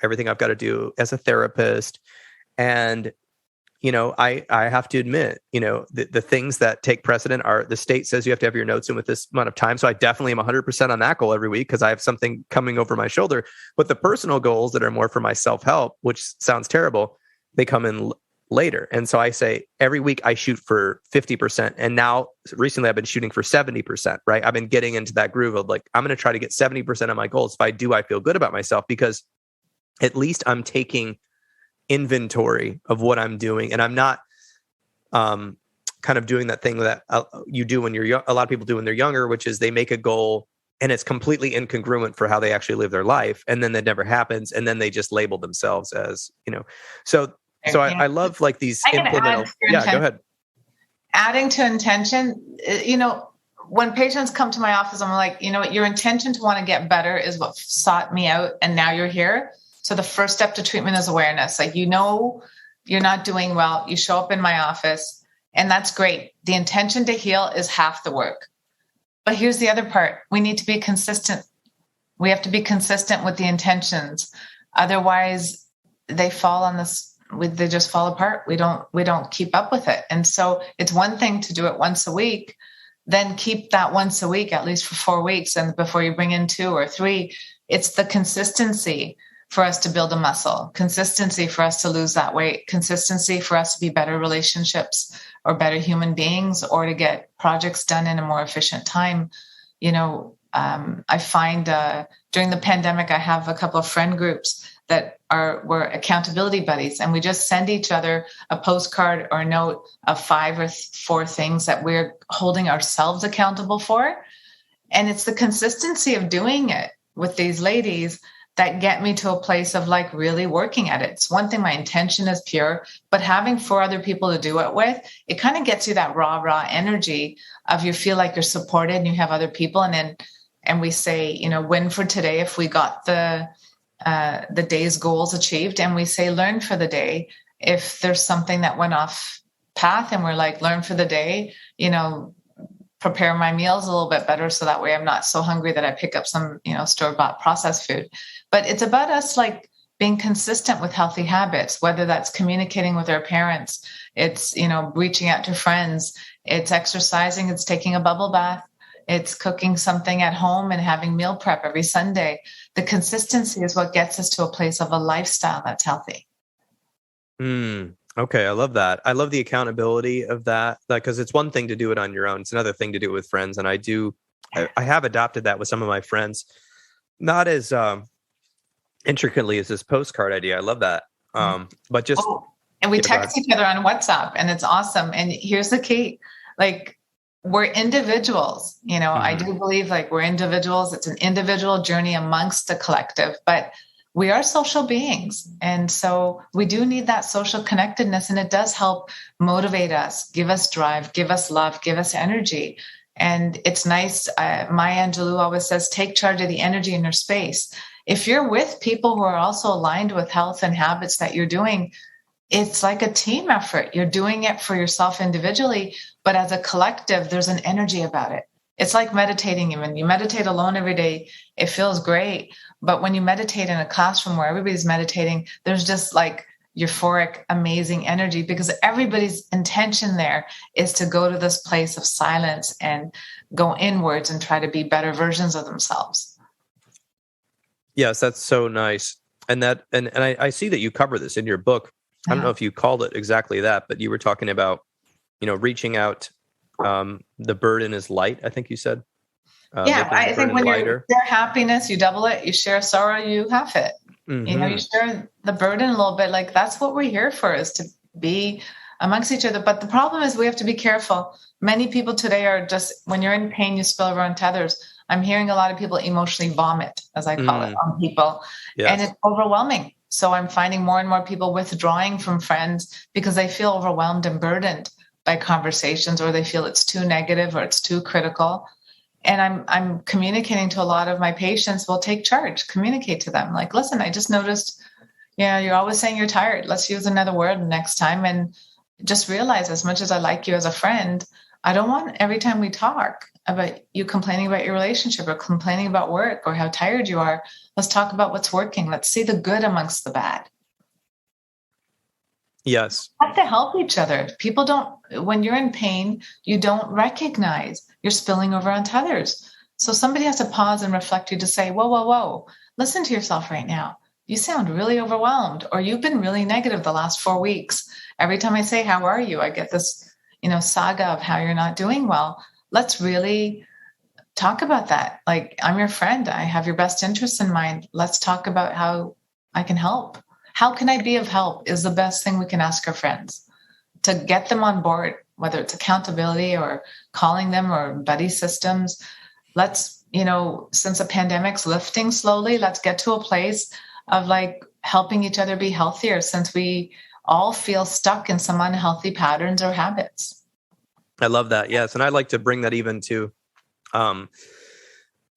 everything I've got to do as a therapist. And, I have to admit, the things that take precedent are the state says you have to have your notes in with this amount of time. So I definitely am 100% on that goal every week because I have something coming over my shoulder. But the personal goals that are more for my self-help, which sounds terrible, they come in later. And so I say every week I shoot for 50%. And now recently I've been shooting for 70%, right? I've been getting into that groove of like, I'm going to try to get 70% of my goals. If I do, I feel good about myself because at least I'm taking inventory of what I'm doing. And I'm not kind of doing that thing that you do when you're young. A lot of people do when they're younger, which is they make a goal and it's completely incongruent for how they actually live their life. And then that never happens. And then they just label themselves as, So I love like these implemental. Yeah, go ahead. Adding to intention, when patients come to my office, I'm like, your intention to want to get better is what sought me out. And now you're here. So the first step to treatment is awareness. Like, you're not doing well. You show up in my office and that's great. The intention to heal is half the work. But here's the other part. We need to be consistent. We have to be consistent with the intentions. Otherwise they fall on this. They just fall apart. We don't keep up with it. And so it's one thing to do it once a week, then keep that once a week, at least for 4 weeks. And before you bring in 2 or 3, it's the consistency for us to build a muscle, consistency for us to lose that weight, consistency for us to be better relationships or better human beings, or to get projects done in a more efficient time. I find during the pandemic, I have a couple of friend groups that we're accountability buddies, and we just send each other a postcard or a note of 5 or 4 things that we're holding ourselves accountable for. And it's the consistency of doing it with these ladies that get me to a place of like really working at it. It's one thing, my intention is pure, but having 4 other people to do it with, it kind of gets you that raw energy of you feel like you're supported and you have other people. And we say, win for today if we got the day's goals achieved. And we say, learn for the day if there's something that went off path, and we're like, learn for the day, prepare my meals a little bit better so that way I'm not so hungry that I pick up some, store-bought processed food. But it's about us like being consistent with healthy habits, whether that's communicating with our parents, it's, reaching out to friends, it's exercising, it's taking a bubble bath, it's cooking something at home and having meal prep every Sunday. The consistency is what gets us to a place of a lifestyle that's healthy. Okay, I love that. I love the accountability of that, because it's one thing to do it on your own. It's another thing to do it with friends. And I have adopted that with some of my friends, not as intricately as this postcard idea. I love that. But just... and we text each other on WhatsApp, and it's awesome. And here's the key, like, we're individuals, I do believe like we're individuals. It's an individual journey amongst the collective, but we are social beings. And so we do need that social connectedness, and it does help motivate us, give us drive, give us love, give us energy. And it's nice. Maya Angelou always says, take charge of the energy in your space. If you're with people who are also aligned with health and habits that you're doing, it's like a team effort. You're doing it for yourself individually, but as a collective, there's an energy about it. It's like meditating. When you meditate alone every day, it feels great. But when you meditate in a classroom where everybody's meditating, there's just like euphoric, amazing energy, because everybody's intention there is to go to this place of silence and go inwards and try to be better versions of themselves. Yes, that's so nice. And I see that you cover this in your book. I don't know if you called it exactly that, but you were talking about, reaching out. The burden is light, I think you said. I think when you share happiness, you double it. You share sorrow, you half it. Mm-hmm. You share the burden a little bit. Like, that's what we're here for, is to be amongst each other. But the problem is we have to be careful. Many people today are just, when you're in pain, you spill over onto others. I'm hearing a lot of people emotionally vomit, as I call it, on people. Yes. And it's overwhelming. So I'm finding more and more people withdrawing from friends because they feel overwhelmed and burdened by conversations, or they feel it's too negative or it's too critical. And I'm communicating to a lot of my patients, well, take charge, communicate to them. Like, listen, I just noticed, you're always saying you're tired. Let's use another word next time. And just realize, as much as I like you as a friend, I don't want every time we talk about you complaining about your relationship or complaining about work or how tired you are. Let's talk about what's working. Let's see the good amongst the bad. Yes. We have to help each other. People don't, when you're in pain, you don't recognize you're spilling over onto others. So somebody has to pause and reflect you to say, whoa, listen to yourself right now. You sound really overwhelmed, or you've been really negative the last 4 weeks. Every time I say, how are you? I get this, saga of how you're not doing well. Let's really talk about that. Like, I'm your friend. I have your best interests in mind. Let's talk about how I can help. How can I be of help is the best thing we can ask our friends, to get them on board, whether it's accountability or calling them or buddy systems. Let's, since the pandemic's lifting slowly, let's get to a place of like helping each other be healthier, since we all feel stuck in some unhealthy patterns or habits. I love that. Yes. And I like to bring that even to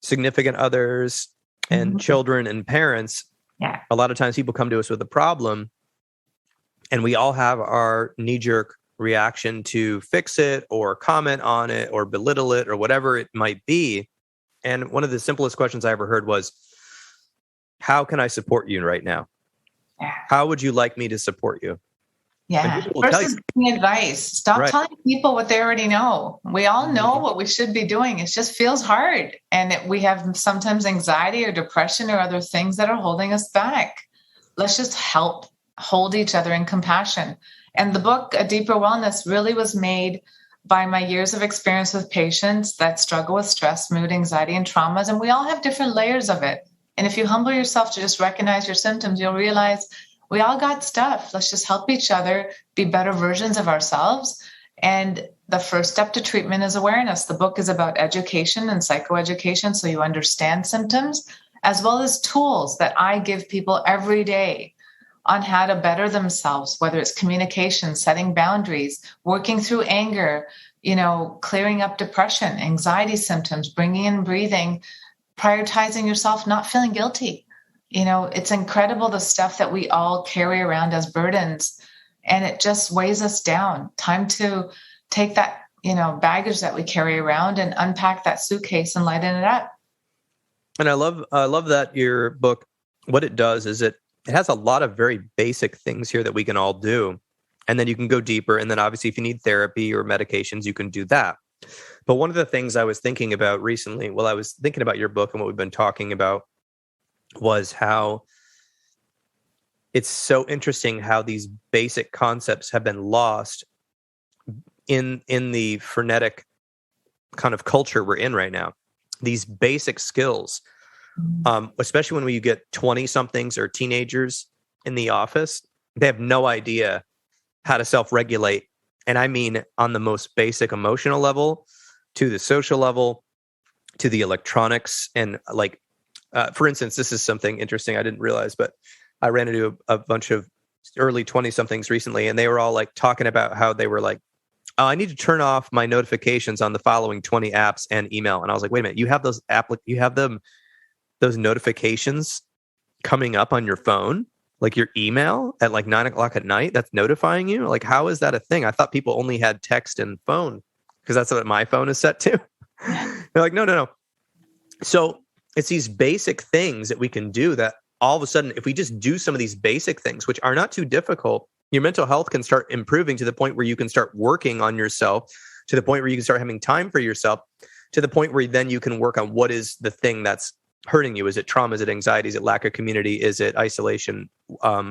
significant others and children and parents. Yeah. A lot of times people come to us with a problem, and we all have our knee-jerk reaction to fix it or comment on it or belittle it or whatever it might be. And one of the simplest questions I ever heard was, how can I support you right now? Yeah. How would you like me to support you? Yeah. Versus giving advice. Stop telling people what they already know. We all know what we should be doing. It just feels hard. And we have sometimes anxiety or depression or other things that are holding us back. Let's just hold each other in compassion. And the book, A Deeper Wellness, really was made by my years of experience with patients that struggle with stress, mood, anxiety, and traumas, and we all have different layers of it. And if you humble yourself to just recognize your symptoms, you'll realize we all got stuff. Let's just help each other be better versions of ourselves. And the first step to treatment is awareness. The book is about education and psychoeducation, so you understand symptoms, as well as tools that I give people every day on how to better themselves, whether it's communication, setting boundaries, working through anger, clearing up depression, anxiety symptoms, bringing in breathing, prioritizing yourself, not feeling guilty. It's incredible the stuff that we all carry around as burdens, and it just weighs us down. Time to take that, baggage that we carry around and unpack that suitcase and lighten it up. And I love that your book, what it does is it has a lot of very basic things here that we can all do. And then you can go deeper. And then obviously if you need therapy or medications, you can do that. But one of the things I was thinking about recently, while I was thinking about your book and what we've been talking about, was how it's so interesting how these basic concepts have been lost in the frenetic kind of culture we're in right now. These basic skills. Especially when you get 20-somethings or teenagers in the office, they have no idea how to self-regulate. And I mean on the most basic emotional level, to the social level, to the electronics. And for instance, this is something interesting I didn't realize, but I ran into a bunch of early 20-somethings recently, and they were all talking about how they were oh, I need to turn off my notifications on the following 20 apps and email. And I was like, wait a minute, you have those notifications coming up on your phone, like your email at 9:00 at night, that's notifying you? How is that a thing? I thought people only had text and phone because that's what my phone is set to. They're like, no. So it's these basic things that we can do that all of a sudden, if we just do some of these basic things, which are not too difficult, your mental health can start improving to the point where you can start working on yourself, to the point where you can start having time for yourself, to the point where then you can work on what is the thing that's hurting you. Is it trauma? Is it anxiety? Is it lack of community? Is it isolation?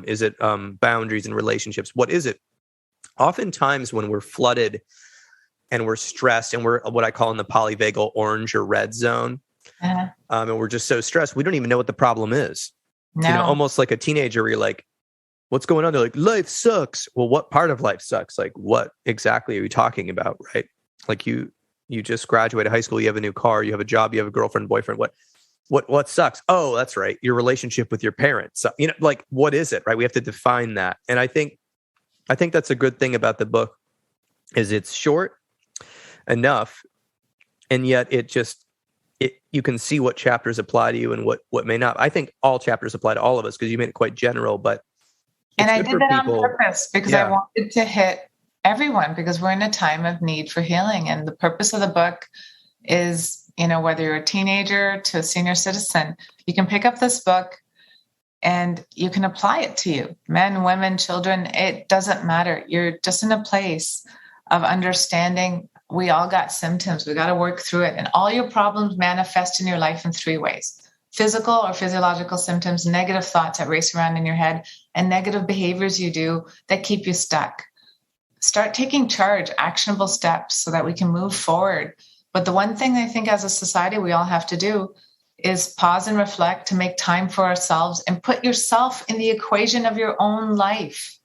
Is it boundaries and relationships? What is it? Oftentimes when we're flooded and we're stressed and we're what I call in the polyvagal orange or red zone, and we're just so stressed, we don't even know what the problem is. No. Almost like a teenager where you're like, what's going on? They're like, life sucks. Well, what part of life sucks? What exactly are you talking about? Right? You just graduated high school, you have a new car, you have a job, you have a girlfriend, boyfriend. What sucks? Oh, that's right. Your relationship with your parents. So, what is it? Right? We have to define that. And I think that's a good thing about the book is it's short enough. And yet you can see what chapters apply to you and what may not. I think all chapters apply to all of us because you made it quite general, but. And I did that on purpose because I wanted to hit everyone because we're in a time of need for healing. And the purpose of the book is, whether you're a teenager to a senior citizen, you can pick up this book and you can apply it to you. Men, women, children, it doesn't matter. You're just in a place of understanding we all got symptoms. We got to work through it. And all your problems manifest in your life in 3 ways. Physical or physiological symptoms, negative thoughts that race around in your head, and negative behaviors you do that keep you stuck. Start taking charge, actionable steps so that we can move forward. But the one thing I think as a society we all have to do is pause and reflect to make time for ourselves and put yourself in the equation of your own life.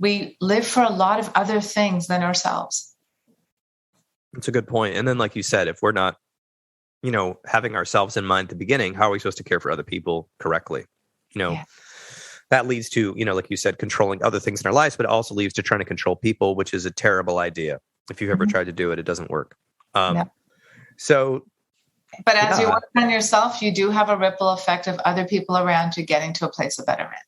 We live for a lot of other things than ourselves. That's a good point. And then, like you said, if we're not, having ourselves in mind at the beginning, how are we supposed to care for other people correctly? That leads to, like you said, controlling other things in our lives, but it also leads to trying to control people, which is a terrible idea. If you've ever tried to do it, it doesn't work. So, but as you work on yourself, you do have a ripple effect of other people around you getting to a place of betterment.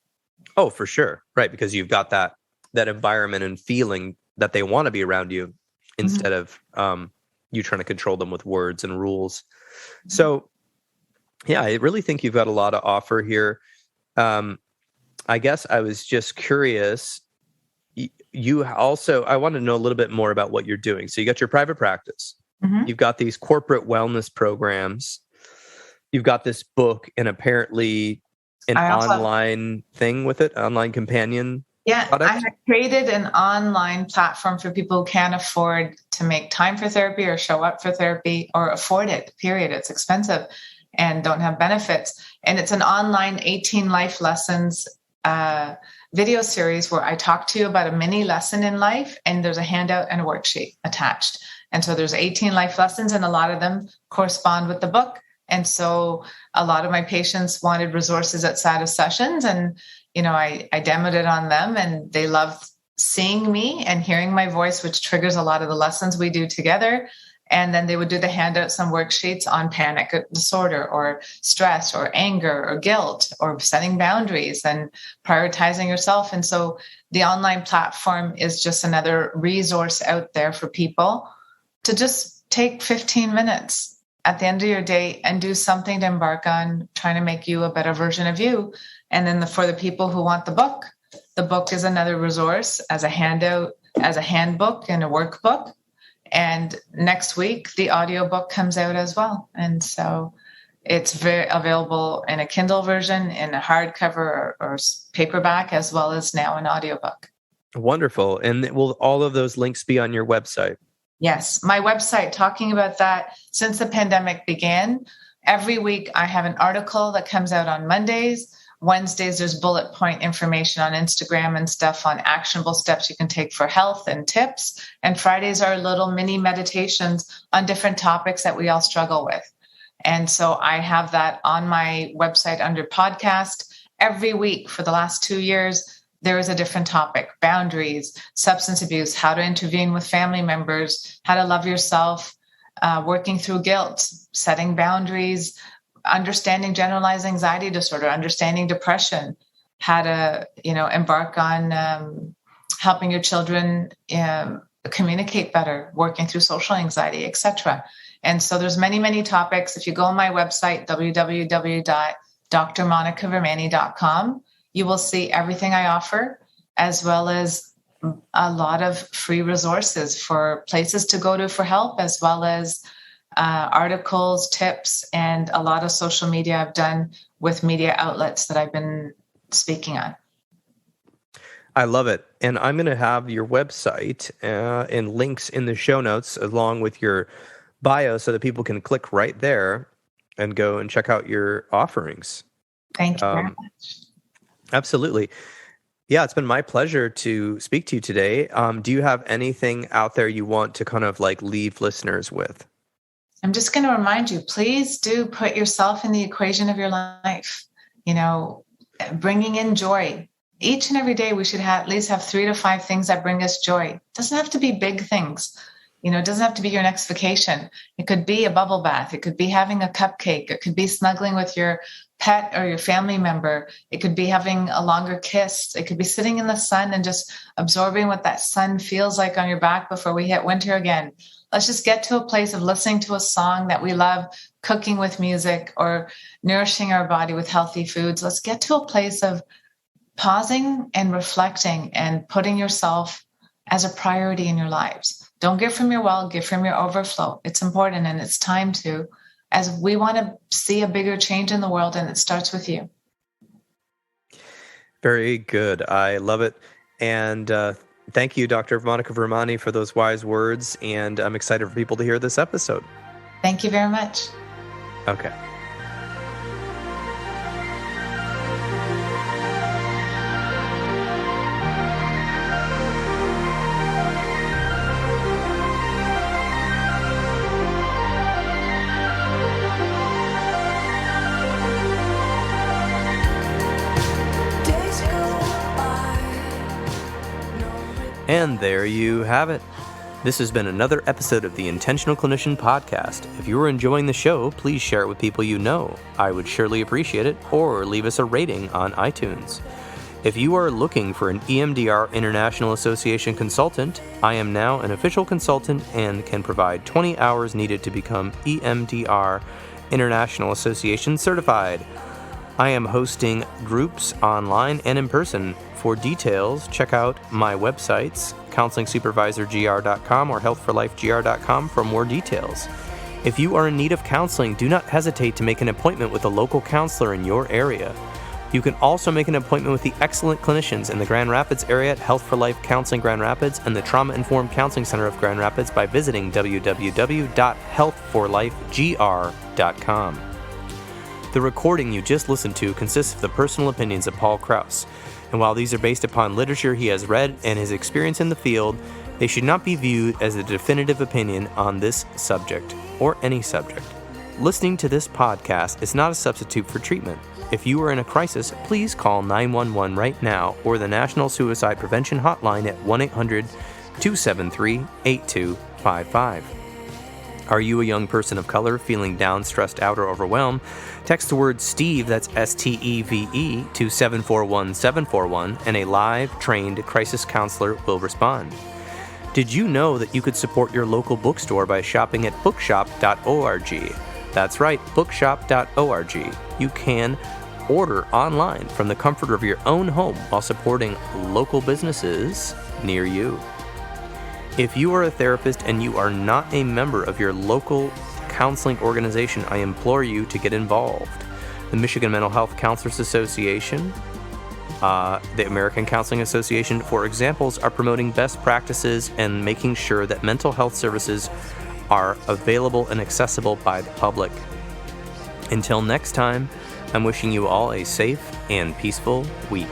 Oh, for sure. Right. Because you've got that environment and feeling that they want to be around you instead of you trying to control them with words and rules. So, I really think you've got a lot to offer here. I guess I was just curious. I want to know a little bit more about what you're doing. So you got your private practice. You've got these corporate wellness programs. You've got this book and apparently an online thing with it, online companion. Yeah, product? I have created an online platform for people who can't afford to make time for therapy or show up for therapy or afford it, period. It's expensive and don't have benefits. And it's an online 18 life lessons video series where I talk to you about a mini lesson in life, and there's a handout and a worksheet attached. And so there's 18 life lessons, and a lot of them correspond with the book. And so a lot of my patients wanted resources outside of sessions, and I demoed it on them, and they loved seeing me and hearing my voice, which triggers a lot of the lessons we do together. And then they would do the handouts and worksheets on panic disorder or stress or anger or guilt or setting boundaries and prioritizing yourself. And so the online platform is just another resource out there for people to just take 15 minutes at the end of your day and do something to embark on trying to make you a better version of you. And then for the people who want the book is another resource as a handout, as a handbook and a workbook. And next week, the audiobook comes out as well. And so it's very available in a Kindle version, in a hardcover or paperback, as well as now an audiobook. Wonderful. And will all of those links be on your website? Yes. My website, talking about that, since the pandemic began, every week I have an article that comes out on Mondays. Wednesdays, there's bullet point information on Instagram and stuff on actionable steps you can take for health and tips. And Fridays are little mini meditations on different topics that we all struggle with. And so I have that on my website under podcast. Every week for the last 2 years, there is a different topic: boundaries, substance abuse, how to intervene with family members, how to love yourself, working through guilt, setting boundaries, understanding generalized anxiety disorder, understanding depression, how to, embark on helping your children communicate better, working through social anxiety, etc. And so there's many, many topics. If you go on my website, www.drmonicavermani.com, you will see everything I offer, as well as a lot of free resources for places to go to for help, as well as articles, tips, and a lot of social media I've done with media outlets that I've been speaking on. I love it. And I'm going to have your website and links in the show notes along with your bio so that people can click right there and go and check out your offerings. Thank you very much. Absolutely. Yeah, it's been my pleasure to speak to you today. Do you have anything out there you want to kind of leave listeners with? I'm just going to remind you, please do put yourself in the equation of your life, bringing in joy. Each and every day, we should at least have 3 to 5 things that bring us joy. It doesn't have to be big things. It doesn't have to be your next vacation. It could be a bubble bath. It could be having a cupcake. It could be snuggling with your pet or your family member. It could be having a longer kiss. It could be sitting in the sun and just absorbing what that sun feels like on your back before we hit winter again. Let's just get to a place of listening to a song that we love, cooking with music, or nourishing our body with healthy foods. Let's get to a place of pausing and reflecting and putting yourself as a priority in your lives. Don't give from your well, give from your overflow. It's important, and it's time to, as we want to see a bigger change in the world, and it starts with you. Very good. I love it. And thank you, Dr. Monica Vermani, for those wise words, and I'm excited for people to hear this episode. Thank you very much. Okay. And there you have it. This has been another episode of the Intentional Clinician podcast. If you are enjoying the show, please share it with people you know. I would surely appreciate it, or leave us a rating on iTunes. If you are looking for an EMDR International Association consultant, I am now an official consultant and can provide 20 hours needed to become EMDR International Association certified. I am hosting groups online and in person. For details, check out my websites, counselingsupervisorgr.com or healthforlifegr.com for more details. If you are in need of counseling, do not hesitate to make an appointment with a local counselor in your area. You can also make an appointment with the excellent clinicians in the Grand Rapids area at Health for Life Counseling Grand Rapids and the Trauma Informed Counseling Center of Grand Rapids by visiting www.healthforlifegr.com. The recording you just listened to consists of the personal opinions of Paul Krauss, and while these are based upon literature he has read and his experience in the field, they should not be viewed as a definitive opinion on this subject or any subject. Listening to this podcast is not a substitute for treatment. If you are in a crisis, please call 911 right now or the National Suicide Prevention Hotline at 1-800-273-8255. Are you a young person of color feeling down, stressed out, or overwhelmed? Text the word STEVE, that's STEVE, to 741-741, and a live, trained crisis counselor will respond. Did you know that you could support your local bookstore by shopping at bookshop.org? That's right, bookshop.org. You can order online from the comfort of your own home while supporting local businesses near you. If you are a therapist and you are not a member of your local counseling organization, I implore you to get involved. The Michigan Mental Health Counselors Association, the American Counseling Association, for examples, are promoting best practices and making sure that mental health services are available and accessible by the public. Until next time, I'm wishing you all a safe and peaceful week.